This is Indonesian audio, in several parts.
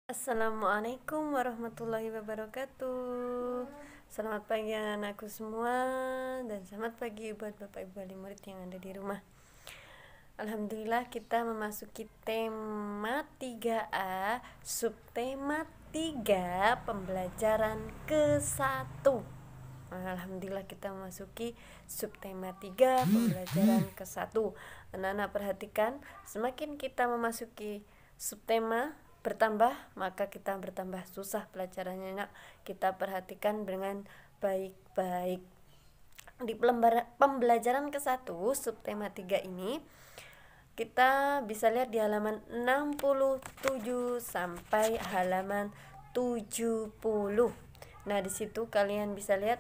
Assalamualaikum warahmatullahi wabarakatuh. Selamat pagi anak-anakku semua, dan selamat pagi buat Bapak Ibu wali murid yang ada di rumah. Alhamdulillah kita memasuki tema 3A, subtema 3, pembelajaran ke-1. Alhamdulillah kita memasuki subtema 3, pembelajaran ke-1. Anak-anak perhatikan, semakin kita memasuki subtema bertambah, maka kita bertambah susah pelajarannya, nak. Kita perhatikan dengan baik-baik. Di pembelajaran ke-1 subtema 3 ini kita bisa lihat di halaman 67 sampai halaman 70. Nah, di situ kalian bisa lihat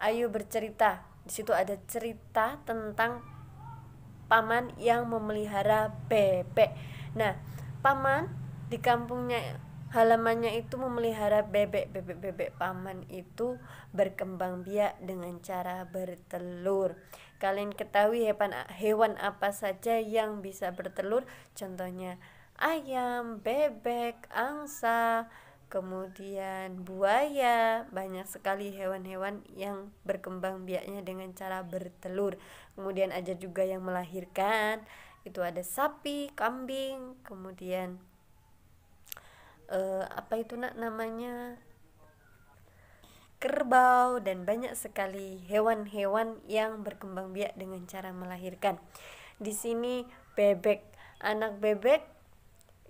ayo bercerita. Di situ ada cerita tentang paman yang memelihara bebek. Nah, paman di kampungnya, halamannya itu memelihara bebek. Bebek paman itu berkembang biak dengan cara bertelur. Kalian ketahui hewan apa saja yang bisa bertelur? Contohnya ayam, bebek, angsa, kemudian buaya. Banyak sekali hewan-hewan yang berkembang biaknya dengan cara bertelur. Kemudian ada juga yang melahirkan, itu ada sapi, kambing, kemudian namanya kerbau, dan banyak sekali hewan-hewan yang berkembang biak dengan cara melahirkan. Di sini anak bebek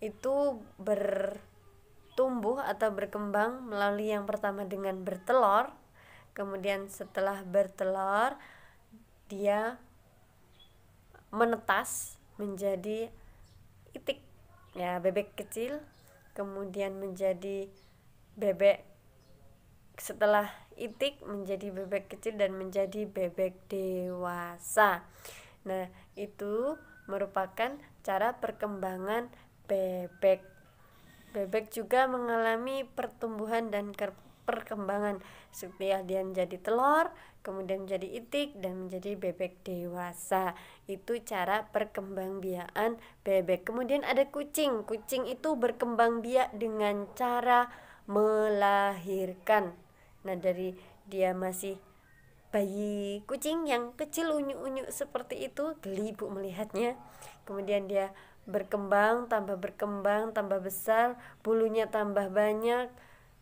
itu bertumbuh atau berkembang melalui yang pertama dengan bertelur. Kemudian setelah bertelur, dia menetas menjadi itik, ya, bebek kecil. Kemudian menjadi bebek, setelah itik menjadi bebek kecil dan menjadi bebek dewasa. Nah, itu merupakan cara perkembangan bebek. Bebek juga mengalami pertumbuhan dan perkembangan setelah dia menjadi telur, kemudian menjadi itik, dan menjadi bebek dewasa. Itu cara perkembangbiakan bebek. Kemudian ada kucing. Kucing itu berkembang biak dengan cara melahirkan. Nah, dari dia masih bayi kucing yang kecil unyu-unyu seperti itu, geli ibu melihatnya. Kemudian dia berkembang, tambah besar, bulunya tambah banyak,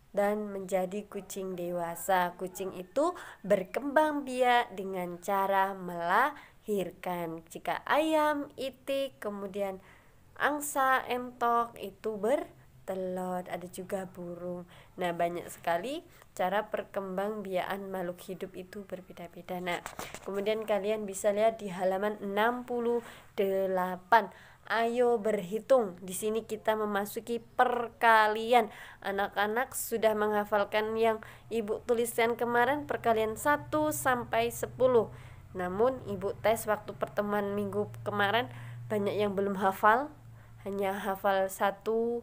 dan menjadi kucing dewasa. Kucing itu berkembang biak dengan cara melahirkan. Jika ayam, itik, kemudian angsa, entok itu bertelur. Ada juga burung. Nah, banyak sekali cara perkembangbiakan makhluk hidup itu berbeda-beda. Nah, kemudian kalian bisa lihat di halaman 68. Ayo berhitung. Di sini kita memasuki perkalian. Anak-anak sudah menghafalkan yang ibu tuliskan kemarin, perkalian 1 sampai 10. Namun ibu tes waktu pertemuan minggu kemarin, banyak yang belum hafal, hanya hafal 1, 2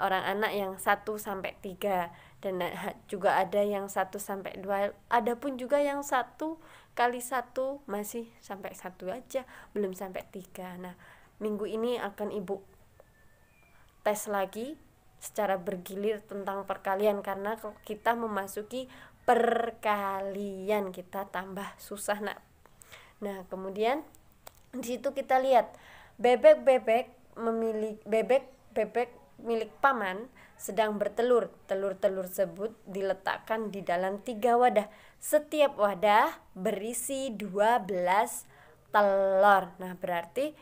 orang anak yang 1 sampai 3, dan juga ada yang 1 sampai 2. Ada pun juga yang 1 kali 1 masih sampai 1 aja, belum sampai 3. Nah, minggu ini akan ibu tes lagi secara bergilir tentang perkalian, karena kita memasuki perkalian, kita tambah susah, nak. Nah, kemudian di situ kita lihat bebek milik paman sedang bertelur. Telur-telur tersebut diletakkan di dalam 3 wadah. Setiap wadah berisi 12 telur. Nah, berarti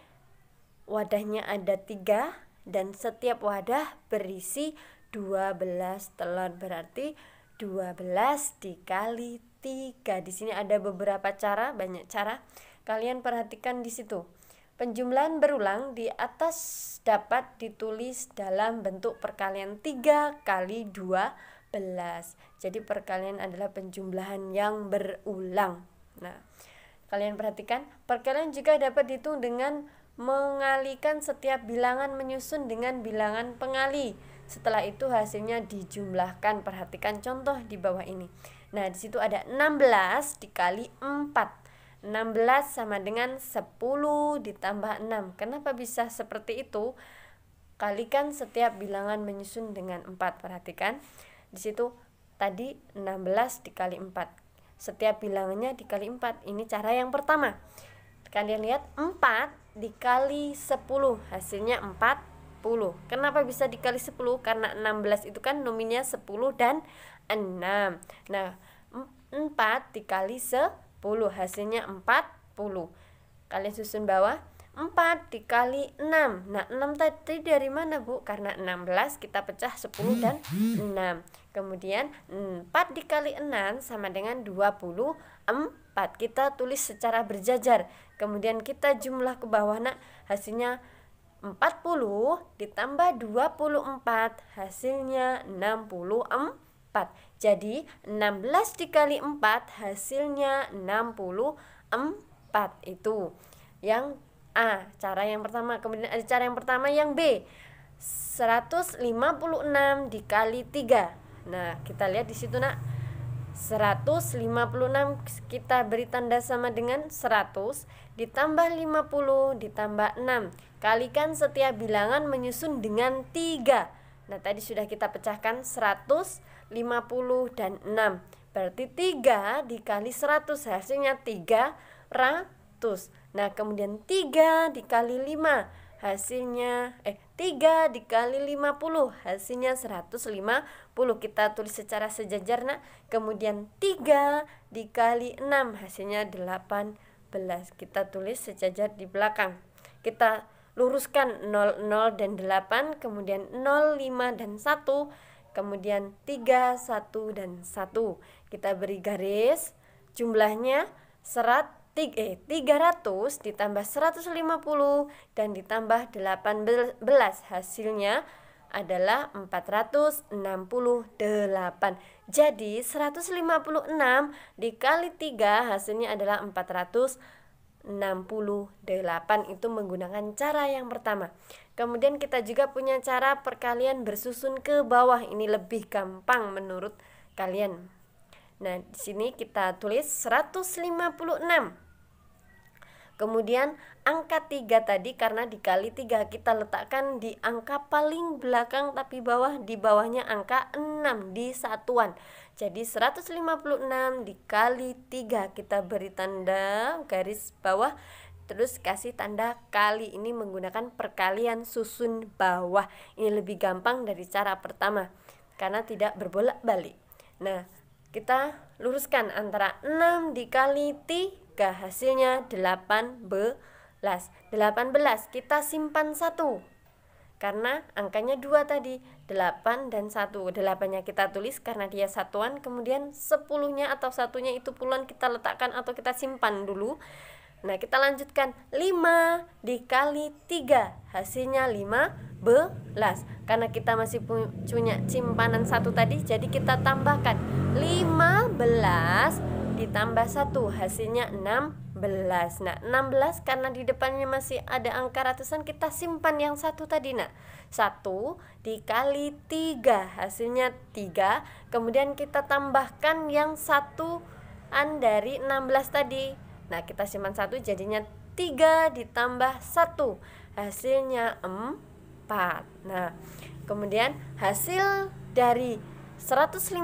wadahnya ada 3 dan setiap wadah berisi 12 telur. Berarti 12 dikali 3. Di sini ada beberapa cara, banyak cara. Kalian perhatikan di situ. Penjumlahan berulang di atas dapat ditulis dalam bentuk perkalian 3 kali 12. Jadi perkalian adalah penjumlahan yang berulang. Nah, kalian perhatikan, perkalian juga dapat dihitung dengan mengalihkan setiap bilangan menyusun dengan bilangan pengali. Setelah itu hasilnya dijumlahkan. Perhatikan contoh di bawah ini. Nah, di situ ada 16 dikali 4. 16 sama dengan 10 ditambah 6. Kenapa bisa seperti itu? kalikan setiap bilangan menyusun dengan 4. Perhatikan di situ tadi 16 dikali 4, setiap bilangannya dikali 4. Ini cara yang pertama. Kalian lihat 4 dikali 10 hasilnya 40. Kenapa bisa dikali 10? Karena 16 itu kan nominnya 10 dan 6. Nah 4 dikali 10 hasilnya 40. Kalian susun bawah 4 dikali 6. Nah 6 tadi dari mana Bu? Karena 16 kita pecah 10 dan 6. Kemudian 4 dikali 6 sama dengan 24. Kita tulis secara berjajar. Kemudian kita jumlah ke bawah nak, hasilnya 40 ditambah 24 hasilnya 64. Jadi 16 dikali 4 hasilnya 64. Itu yang A, cara yang pertama. Kemudian ada cara yang pertama yang B, 156 dikali 3. Nah kita lihat di situ nak, 156 kita beri tanda sama dengan 100 ditambah 50 ditambah 6. Kalikan setiap bilangan menyusun dengan 3. Nah tadi sudah kita pecahkan 150 dan 6. Berarti 3 dikali 100 hasilnya 300. Nah kemudian 3 dikali 5 hasilnya 3 dikali 50 hasilnya 150. Kita tulis secara sejajar nak. Kemudian 3 dikali 6 hasilnya 18. Kita tulis sejajar di belakang. Kita luruskan 0, 0 dan 8, kemudian 0, 5 dan 1, kemudian 3, 1 dan 1. Kita beri garis. Jumlahnya 300 ditambah 150 dan ditambah 18 hasilnya adalah 468. Jadi 156 dikali 3 hasilnya adalah 468. Itu menggunakan cara yang pertama. Kemudian kita juga punya cara perkalian bersusun ke bawah. Ini lebih gampang menurut kalian. Nah, di sini kita tulis 156. Kemudian angka 3 tadi karena dikali 3 kita letakkan di angka paling belakang tapi di bawahnya angka 6 di satuan. Jadi 156 dikali 3 kita beri tanda garis bawah, terus kasih tanda kali. Ini menggunakan perkalian susun bawah. Ini lebih gampang dari cara pertama karena tidak berbolak-balik. Nah, kita luruskan antara 6 dikali 3 hasilnya 18. 18 kita simpan 1 karena angkanya 2 tadi, 8 dan 1. 8-nya kita tulis karena dia satuan, kemudian 10-nya atau 1-nya itu puluhan kita letakkan atau kita simpan dulu. Nah kita lanjutkan 5 dikali 3 hasilnya 15. Karena kita masih punya simpanan 1 tadi, jadi kita tambahkan 15 ditambah 1 hasilnya 16. Nah 16 karena di depannya masih ada angka ratusan, kita simpan yang 1 tadi. Nah 1 dikali 3 hasilnya 3. Kemudian kita tambahkan yang 1-an dari 16 tadi. Nah kita simpan 1 jadinya 3 ditambah 1 hasilnya 4. Nah kemudian hasil dari 156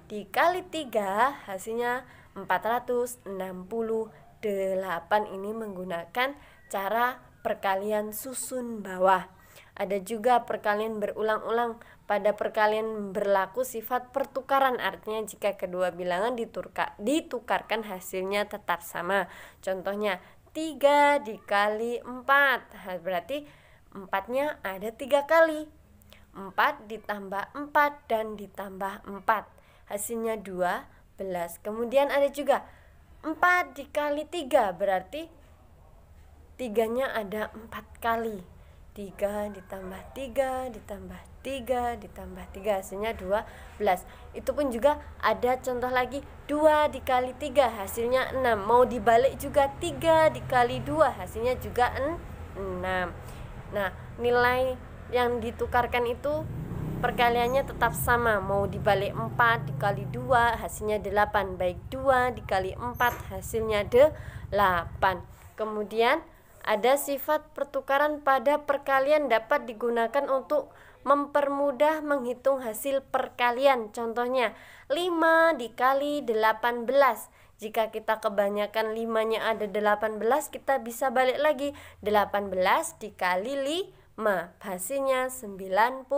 dikali 3 hasilnya 468. Ini menggunakan cara perkalian susun bawah. Ada juga perkalian berulang-ulang. Pada perkalian berlaku sifat pertukaran, artinya jika kedua bilangan ditukarkan hasilnya tetap sama. Contohnya 3 dikali 4, berarti 4-nya ada 3 kali. 4 ditambah 4 dan ditambah 4 hasilnya 12. Kemudian ada juga 4 dikali 3, berarti 3-nya ada 4 kali. 3 ditambah 3 ditambah 3 ditambah 3 hasilnya 12. Itu pun juga ada contoh lagi, 2 dikali 3 hasilnya 6. Mau dibalik juga, 3 dikali 2 hasilnya juga 6. Nah nilai yang ditukarkan itu perkaliannya tetap sama. Mau dibalik 4 dikali 2 hasilnya 8, baik 2 dikali 4 hasilnya 8. Kemudian Ada sifat pertukaran pada perkalian dapat digunakan untuk mempermudah menghitung hasil perkalian. Contohnya 5 dikali 18. Jika kita kebanyakan 5-nya ada 18, kita bisa balik lagi 18 dikali 5, hasilnya 90.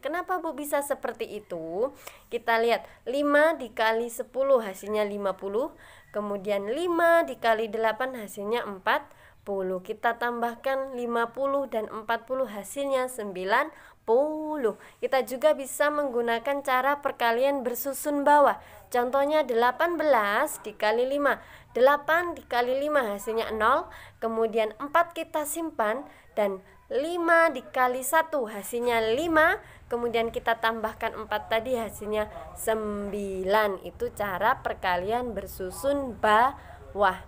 Kenapa Bu bisa seperti itu? Kita lihat 5 dikali 10 hasilnya 50. Kemudian 5 dikali 8 hasilnya 40. Kita tambahkan 50 dan 40 hasilnya 90. Kita juga bisa menggunakan cara perkalian bersusun bawah. Contohnya 18 dikali 5. 8 dikali 5 hasilnya 0. Kemudian 4 kita simpan dan 5 dikali 1 hasilnya 5. Kemudian kita tambahkan 4 tadi hasilnya 9. Itu cara perkalian bersusun bawah.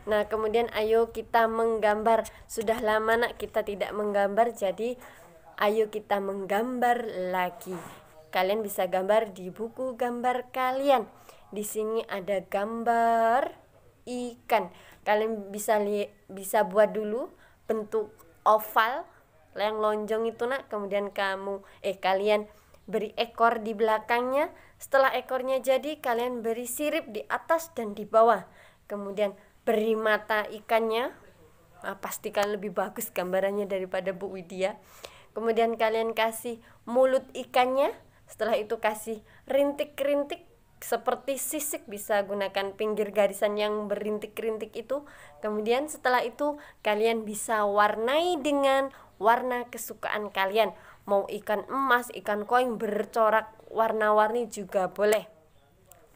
Nah, kemudian ayo kita menggambar. Sudah lama nak kita tidak menggambar, jadi ayo kita menggambar lagi. Kalian bisa gambar di buku gambar kalian. Di sini ada gambar ikan. Kalian bisa buat dulu bentuk oval yang lonjong itu nak. Kemudian kalian beri ekor di belakangnya. Setelah ekornya jadi, kalian beri sirip di atas dan di bawah. Kemudian beri mata ikannya. Pastikan lebih bagus gambarannya daripada Bu Widya. Kemudian kalian kasih mulut ikannya. Setelah itu kasih rintik-rintik seperti sisik, bisa gunakan pinggir garisan yang berintik-rintik itu. Kemudian setelah itu kalian bisa warnai dengan warna kesukaan kalian. Mau ikan emas, ikan koin bercorak warna-warni juga boleh.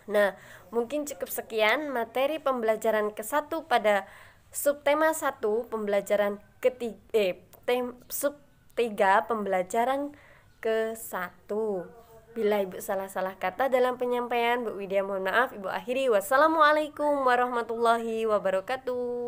Nah, mungkin cukup sekian materi pembelajaran ke-1 pada subtema 1 pembelajaran sub 3 pembelajaran ke-1. Bila Ibu salah-salah kata dalam penyampaian, Bu Widya mohon maaf. Ibu akhiri. Wassalamualaikum warahmatullahi wabarakatuh.